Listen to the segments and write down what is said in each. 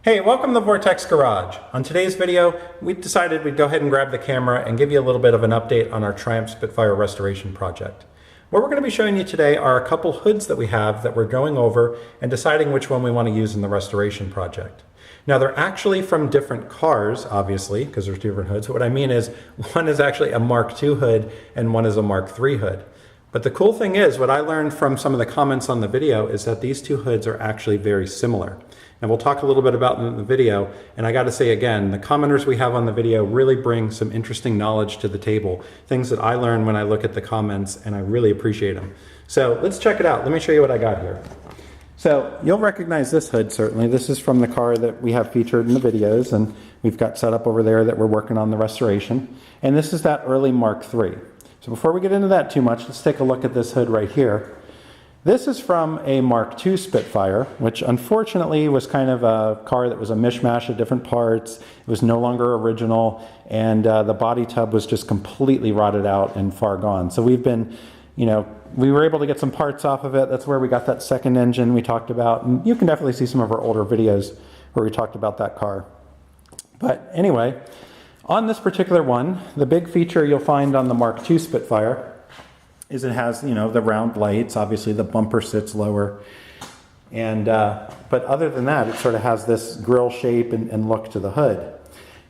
Hey, welcome to Vortex Garage. On today's video, we decided we'd go ahead and grab the camera and give you a little bit of an update on our Triumph Spitfire Restoration Project. What we're going to be showing you today are a couple hoods that we have that we're going over and deciding which one we want to use in the restoration project. Now they're actually from different cars, obviously, because there's different hoods. What I mean is, one is actually a Mark II hood and one is a Mark III hood. But the cool thing is, what I learned from some of the comments on the video is that these two hoods are actually very similar. And we'll talk a little bit about them in the video. And I got to say again, the commenters we have on the video really bring some interesting knowledge to the table. Things that I learn when I look at the comments, and I really appreciate them. So let's check it out. Let me show you what I got here. So you'll recognize this hood, certainly. This is from the car that we have featured in the videos, and we've got set up over there that we're working on the restoration. And this is that early Mark III. So before we get into that too much, let's take a look at this hood right here. This is from a Mark II Spitfire, which unfortunately was kind of a car that was a mishmash of different parts. It was no longer original, and the body tub was just completely rotted out and far gone. So we've been, we were able to get some parts off of it. That's where we got that second engine we talked about. And you can definitely see some of our older videos where we talked about that car. But anyway, on this particular one, the big feature you'll find on the Mark II Spitfire is it has, the round lights. Obviously the bumper sits lower. And but other than that, it sort of has this grille shape and look to the hood.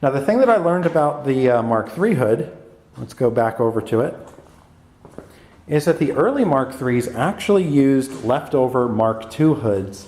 Now the thing that I learned about the Mark III hood, let's go back over to it, is that the early Mark IIIs actually used leftover Mark II hoods.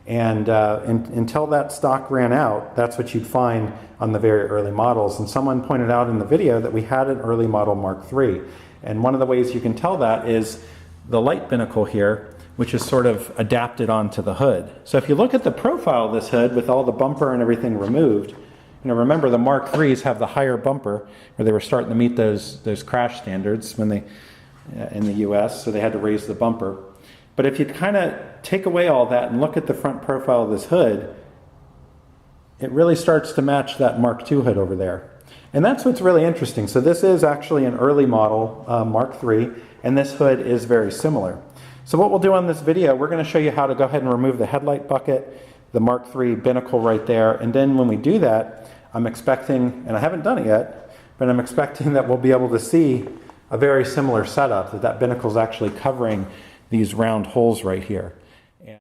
And until that stock ran out, that's what you'd find on the very early models. And someone pointed out in the video that we had an early model Mark III. And one of the ways you can tell that is the light binnacle here, which is sort of adapted onto the hood. So if you look at the profile of this hood with all the bumper and everything removed, remember the Mark IIIs have the higher bumper, where they were starting to meet those crash standards when they in the US, so they had to raise the bumper. But if you kind of take away all that and look at the front profile of this hood, it really starts to match that Mark II hood over there. And that's what's really interesting. So this is actually an early model Mark III, and this hood is very similar. So what we'll do on this video, we're going to show you how to go ahead and remove the headlight bucket, the Mark III binnacle right there, and then when we do that, I'm expecting, and I haven't done it yet, but I'm expecting that we'll be able to see a very similar setup, that binnacle is actually covering these round holes right here. All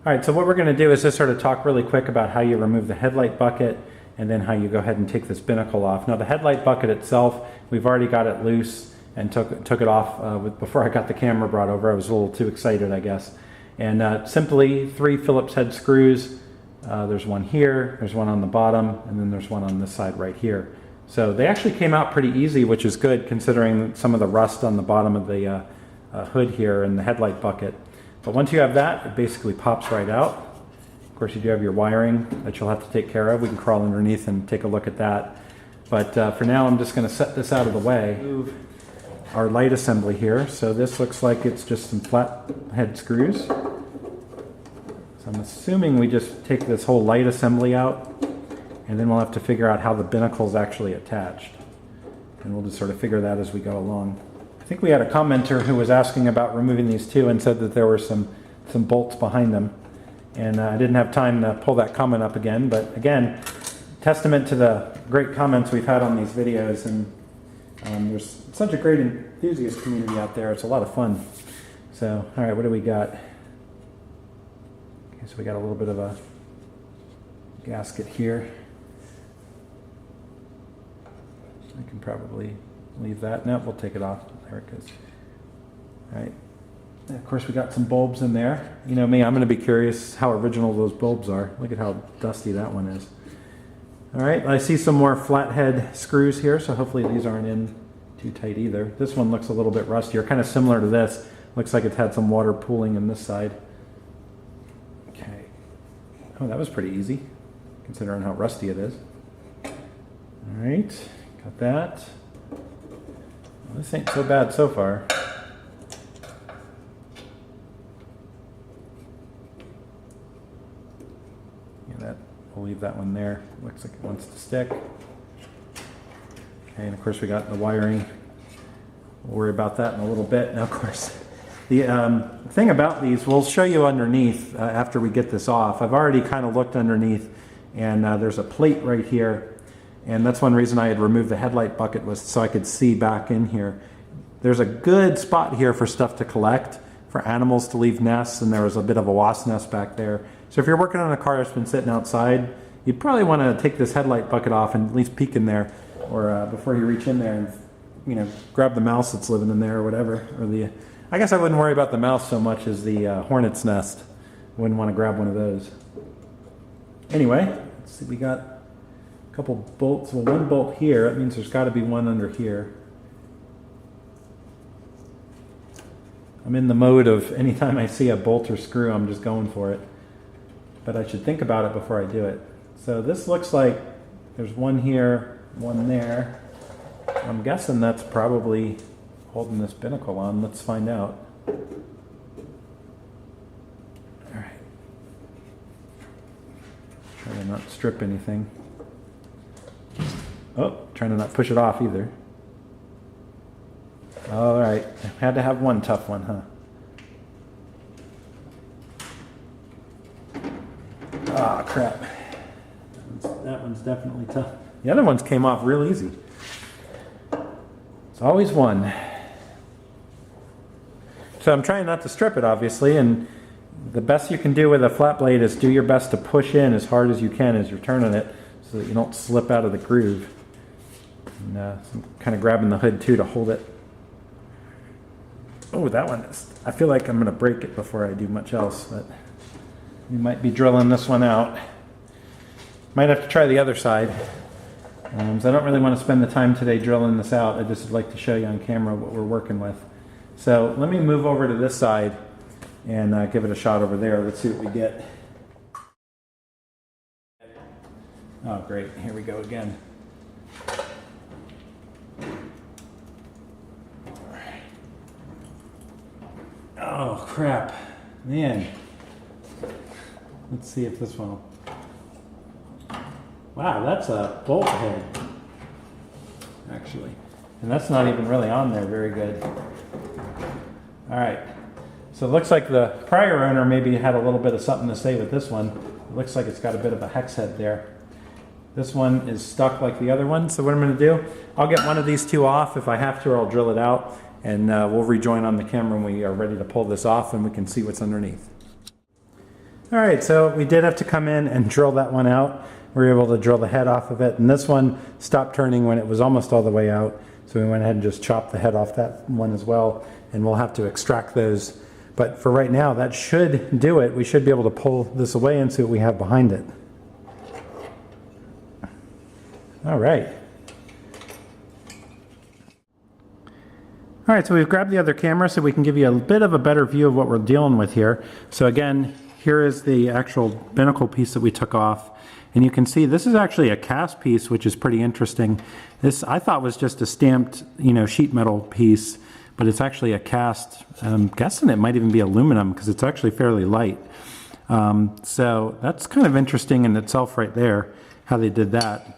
right, so what we're going to do is just sort of talk really quick about how you remove the headlight bucket and then how you go ahead and take this binnacle off. Now the headlight bucket itself, we've already got it loose and took it off before I got the camera brought over. I was a little too excited, I guess. And simply 3 Phillips head screws. There's one here, there's one on the bottom, and then there's one on this side right here. So they actually came out pretty easy, which is good considering some of the rust on the bottom of the hood here and the headlight bucket. But once you have that, it basically pops right out. Of course, you do have your wiring that you'll have to take care of. We can crawl underneath and take a look at that. But for now, I'm just going to set this out of the way. Move our light assembly here. So this looks like it's just some flat head screws. So I'm assuming we just take this whole light assembly out, and then we'll have to figure out how the binnacle is actually attached. And we'll just sort of figure that as we go along. I think we had a commenter who was asking about removing these too and said that there were some bolts behind them. And I didn't have time to pull that comment up again, but again, testament to the great comments we've had on these videos, and there's such a great enthusiast community out there. It's a lot of fun. So, all right, what do we got? Okay, so we got a little bit of a gasket here. I can probably leave that. No, we'll take it off. There it goes. All right. And of course, we got some bulbs in there. You know me, I'm going to be curious how original those bulbs are. Look at how dusty that one is. All right, I see some more flathead screws here, so hopefully these aren't in too tight either. This one looks a little bit rustier, kind of similar to this. Looks like it's had some water pooling in this side. Okay. Oh, that was pretty easy, considering how rusty it is. All right, got that. Well, this ain't so bad so far. We'll leave that one there. Looks like it wants to stick. Okay, and of course we got the wiring. We'll worry about that in a little bit. Now, of course, The thing about these, we'll show you underneath after we get this off. I've already kind of looked underneath, and there's a plate right here, and that's one reason I had removed the headlight bucket, was so I could see back in here. There's a good spot here for stuff to collect, for animals to leave nests, and there was a bit of a wasp nest back there. So if you're working on a car that's been sitting outside, you'd probably want to take this headlight bucket off and at least peek in there, or before you reach in there and, you know, grab the mouse that's living in there or whatever, or the. I guess I wouldn't worry about the mouse so much as the hornet's nest. Wouldn't want to grab one of those. Anyway, let's see, we got a couple bolts. Well, one bolt here. That means there's got to be one under here. I'm in the mode of anytime I see a bolt or screw, I'm just going for it. But I should think about it before I do it. So this looks like there's one here, one there. I'm guessing that's probably holding this binnacle on. Let's find out. All right. Try to not strip anything. Oh, trying to not push it off either. All right, had to have one tough one, huh? Ah, crap. That one's definitely tough. The other ones came off real easy. It's always one. So I'm trying not to strip it, obviously, and the best you can do with a flat blade is do your best to push in as hard as you can as you're turning it so that you don't slip out of the groove. And I'm kind of grabbing the hood too to hold it. Oh, that one is, I feel like I'm going to break it before I do much else, but we might be drilling this one out. Might have to try the other side. So I don't really want to spend the time today drilling this out. I just would like to show you on camera what we're working with. So let me move over to this side and give it a shot over there. Let's see what we get. Oh, great. Here we go again. Oh, crap. Man. Let's see if this one will... Wow, that's a bolt head, actually. And that's not even really on there very good. All right. So it looks like the prior owner maybe had a little bit of something to say with this one. It looks like it's got a bit of a hex head there. This one is stuck like the other one. So what I'm going to do, I'll get one of these two off if I have to, or I'll drill it out. And we'll rejoin on the camera when we are ready to pull this off and we can see what's underneath. All right, so we did have to come in and drill that one out. We were able to drill the head off of it. And this one stopped turning when it was almost all the way out. So we went ahead and just chopped the head off that one as well. And we'll have to extract those. But for right now, that should do it. We should be able to pull this away and see what we have behind it. All right. All right, so we've grabbed the other camera so we can give you a bit of a better view of what we're dealing with here. So again, here is the actual binnacle piece that we took off. And you can see this is actually a cast piece, which is pretty interesting. This I thought was just a stamped, sheet metal piece, but it's actually a cast. I'm guessing it might even be aluminum because it's actually fairly light. So that's kind of interesting in itself right there, how they did that.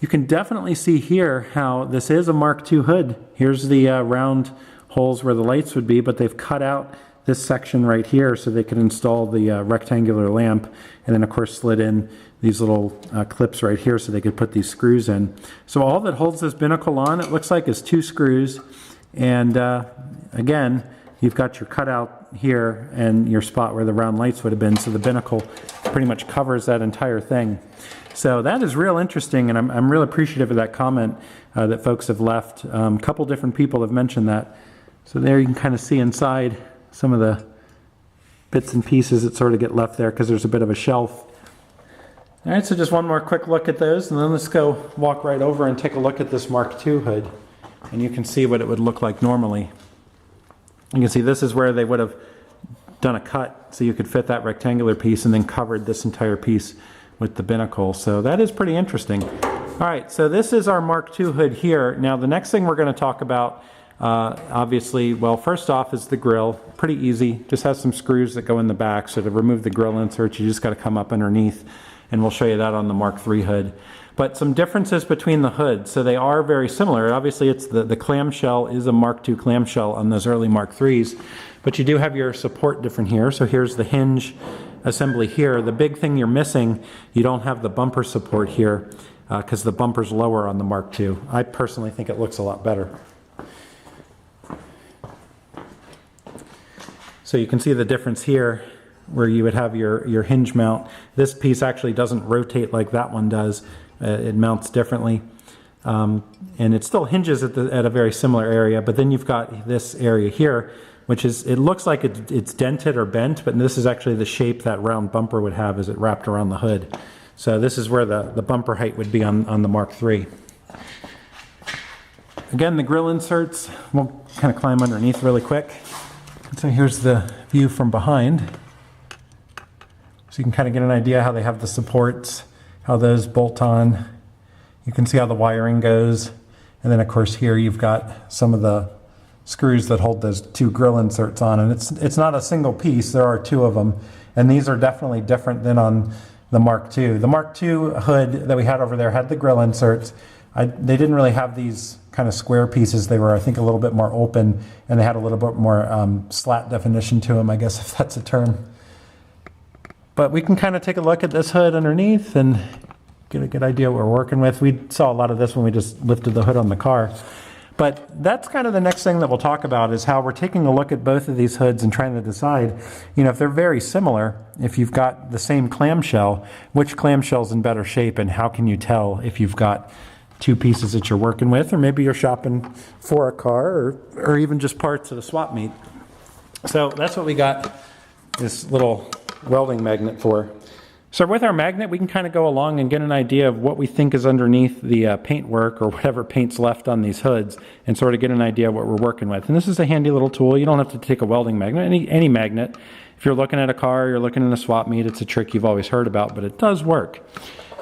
You can definitely see here how this is a Mark II hood. Here's the round holes where the lights would be, but they've cut out this section right here so they could install the rectangular lamp, and then of course slid in these little clips right here so they could put these screws in. So all that holds this binnacle on, it looks like, is 2 screws. And again, you've got your cutout here and your spot where the round lights would have been, so the binnacle pretty much covers that entire thing. So that is real interesting, and I'm real appreciative of that comment that folks have left. A couple different people have mentioned that. So there you can kind of see inside some of the bits and pieces that sort of get left there because there's a bit of a shelf. All right, so just one more quick look at those, and then let's go walk right over and take a look at this Mark II hood. And you can see what it would look like normally. You can see this is where they would have done a cut so you could fit that rectangular piece and then covered this entire piece with the binnacle. So that is pretty interesting. All right, so this is our Mark II hood here. Now the next thing we're going to talk about Obviously, well, first off is the grille. Pretty easy. Just has some screws that go in the back. So to remove the grille insert, you just got to come up underneath, and we'll show you that on the Mark III hood. But some differences between the hoods. So they are very similar. Obviously, it's the clamshell is a Mark II clamshell on those early Mark IIIs, but you do have your support different here. So here's the hinge assembly here. The big thing you're missing, you don't have the bumper support here because the bumper's lower on the Mark II. I personally think it looks a lot better. So you can see the difference here where you would have your hinge mount. This piece actually doesn't rotate like that one does. It mounts differently. And it still hinges at a very similar area, but then you've got this area here, which is, it looks like it's dented or bent, but this is actually the shape that round bumper would have as it wrapped around the hood. So this is where the bumper height would be on the Mark III. Again, the grille inserts, we'll kind of climb underneath really quick. So here's the view from behind. So you can kind of get an idea how they have the supports, how those bolt on. You can see how the wiring goes. And then of course here you've got some of the screws that hold those two grille inserts on. And it's not a single piece, there are two of them. And these are definitely different than on the Mark II. The Mark II hood that we had over there had the grille inserts. They didn't really have these kind of square pieces. They were, I think, a little bit more open, and they had a little bit more slat definition to them, I guess, if that's a term. But we can kind of take a look at this hood underneath and get a good idea what we're working with. We saw a lot of this when we just lifted the hood on the car. But that's kind of the next thing that we'll talk about, is how we're taking a look at both of these hoods and trying to decide, you know, if they're very similar, if you've got the same clamshell, which clamshell's in better shape, and how can you tell if you've got two pieces that you're working with, or maybe you're shopping for a car, or even just parts of the swap meet. So that's what we got this little welding magnet for. So with our magnet, we can kind of go along and get an idea of what we think is underneath the paintwork, or whatever paint's left on these hoods, and sort of get an idea of what we're working with. And this is a handy little tool. You don't have to take a welding magnet, any magnet. If you're looking at a car, you're looking in a swap meet, it's a trick you've always heard about, but it does work.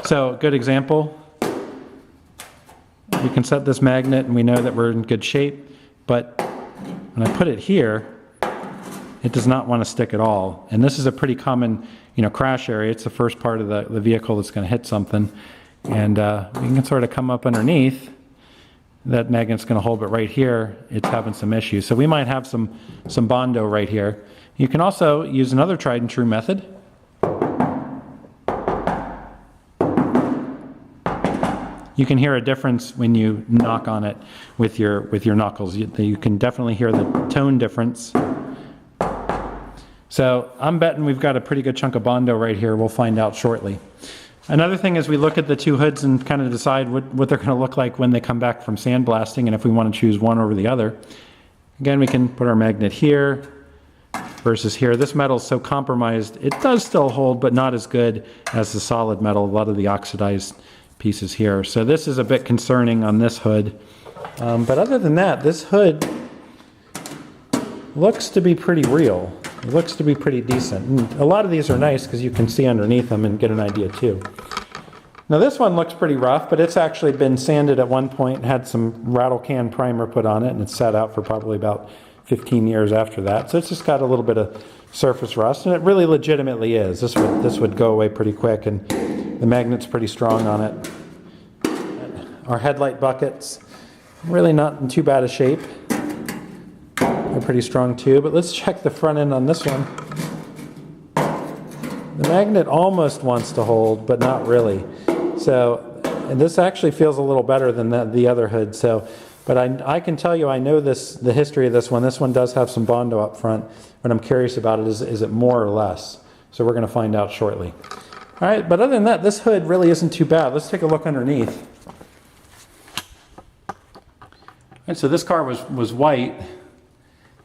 So good example. We can set this magnet and we know that we're in good shape, but when I put it here, it does not want to stick at all. And this is a pretty common, you know, crash area. It's the first part of the vehicle that's going to hit something. And we can sort of come up underneath. That magnet's going to hold, but right here, it's having some issues. So we might have some bondo right here. You can also use another tried and true method. You can hear a difference when you knock on it with your knuckles. You can definitely hear the tone difference. So I'm betting we've got a pretty good chunk of bondo right here. We'll find out shortly. Another thing is we look at the two hoods and kind of decide what they're going to look like when they come back from sandblasting, and if we want to choose one over the other. Again, we can put our magnet here versus here. This metal is so compromised. It does still hold, but not as good as the solid metal, a lot of the oxidized pieces here. So this is a bit concerning on this hood. But other than that, this hood looks to be pretty real. It looks to be pretty decent. And a lot of these are nice because you can see underneath them and get an idea too. Now this one looks pretty rough, but it's actually been sanded at one point, had some rattle can primer put on it, and it's sat out for probably about 15 years after that. So it's just got a little bit of surface rust, and it really legitimately is. This would go away pretty quick, and the magnet's pretty strong on it. Our headlight buckets, really not in too bad a shape. They're pretty strong too, but let's check the front end on this one. The magnet almost wants to hold, but not really. So, and this actually feels a little better than the other hood. So, but I can tell you, I know the history of this one. This one does have some bondo up front. What I'm curious about it is it more or less? So we're going to find out shortly. All right, but other than that, this hood really isn't too bad. Let's take a look underneath. All right, so this car was white.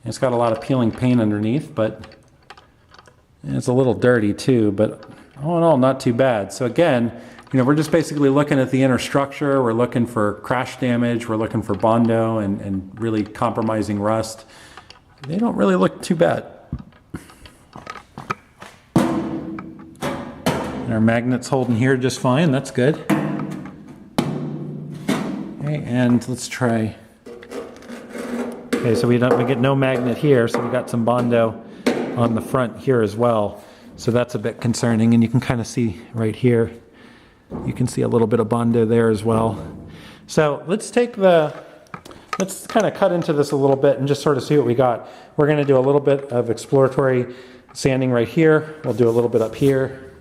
It's got a lot of peeling paint underneath, but it's a little dirty too, but all in all, not too bad. So again, you know, we're just basically looking at the inner structure. We're looking for crash damage. We're looking for bondo and really compromising rust. They don't really look too bad. And our magnet's holding here just fine. That's good. Okay, and let's try Okay, so we get no magnet here, so we got some bondo on the front here as well. So that's a bit concerning, and you can kind of see right here, you can see a little bit of bondo there as well. So let's kind of cut into this a little bit and just sort of see what we got. We're going to do a little bit of exploratory sanding right here. We'll do a little bit up here.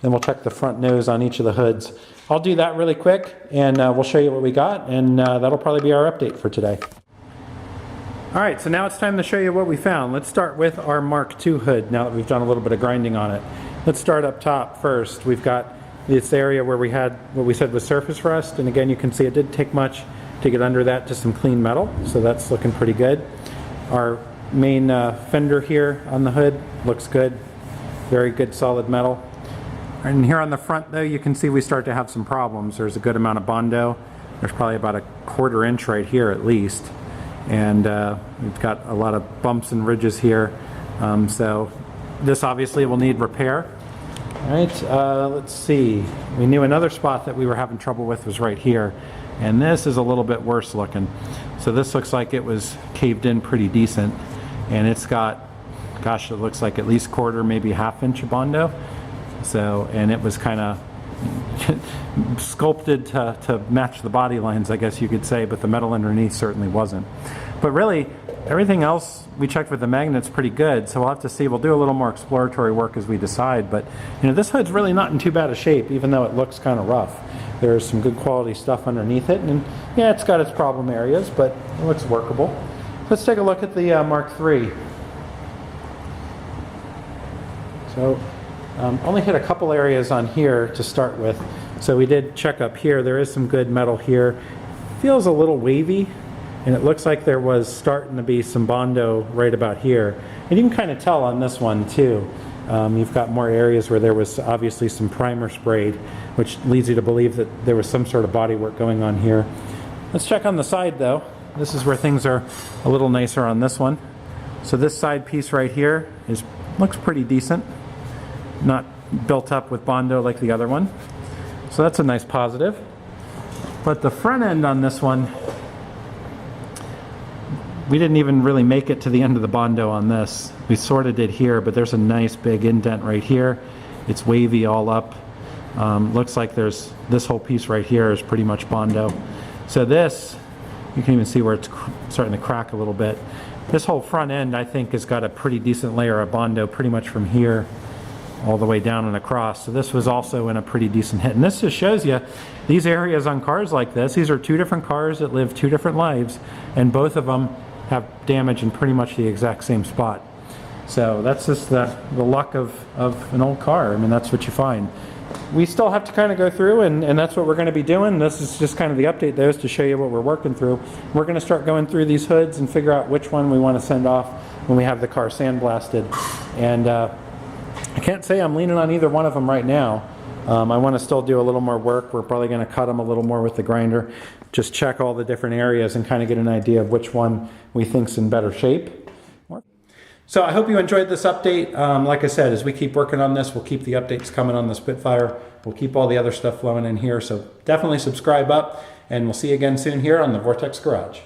Then we'll check the front nose on each of the hoods. I'll do that really quick, and we'll show you what we got, and that'll probably be our update for today. All right, so now it's time to show you what we found. Let's start with our Mark II hood now that we've done a little bit of grinding on it. Let's start up top first. We've got this area where we had what we said was surface rust, and again you can see it didn't take much to get under that to some clean metal, so that's looking pretty good. Our main fender here on the hood looks good, very good solid metal. And here on the front though, you can see we start to have some problems. There's a good amount of bondo. There's probably about a 1/4 inch right here at least. And we've got a lot of bumps and ridges here. So this obviously will need repair. All right, let's see. We knew another spot that we were having trouble with was right here. And this is a little bit worse looking. So this looks like it was caved in pretty decent. And it's got, gosh, it looks like at least 1/4, maybe 1/2 inch of bondo. So, and it was kind of sculpted to match the body lines, I guess you could say, but the metal underneath certainly wasn't. But really, everything else we checked with the magnets pretty good, so we'll have to see. We'll do a little more exploratory work as we decide, but you know, this hood's really not in too bad a shape, even though it looks kind of rough. There's some good quality stuff underneath it, and yeah, it's got its problem areas, but it looks workable. Let's take a look at the Mark III. So, only hit a couple areas on here to start with. So we did check up here. There is some good metal here. Feels a little wavy, and it looks like there was starting to be some bondo right about here. And you can kind of tell on this one too. You've got more areas where there was obviously some primer sprayed, which leads you to believe that there was some sort of body work going on here. Let's check on the side though. This is where things are a little nicer on this one. So this side piece right here looks pretty decent. Not built up with bondo like the other one. So that's a nice positive. But the front end on this one, we didn't even really make it to the end of the bondo on this. We sort of did here, but there's a nice big indent right here. It's wavy all up. Looks like there's this whole piece right here is pretty much bondo. So this, you can even see where it's starting to crack a little bit. This whole front end, I think, has got a pretty decent layer of bondo pretty much from here all the way down and across. So this was also in a pretty decent hit. And this just shows you these areas on cars like this. These are two different cars that live two different lives, and both of them have damage in pretty much the exact same spot. So that's just the luck of an old car. I mean, that's what you find. We still have to kind of go through, and that's what we're going to be doing. This is just kind of the update there, is to show you what we're working through. We're going to start going through these hoods and figure out which one we want to send off when we have the car sandblasted. And I can't say I'm leaning on either one of them right now. I want to still do a little more work. We're probably going to cut them a little more with the grinder. Just check all the different areas and kind of get an idea of which one we think's in better shape. So I hope you enjoyed this update. Like I said, as we keep working on this, we'll keep the updates coming on the Spitfire. We'll keep all the other stuff flowing in here. So definitely subscribe up, and we'll see you again soon here on the Vortex Garage.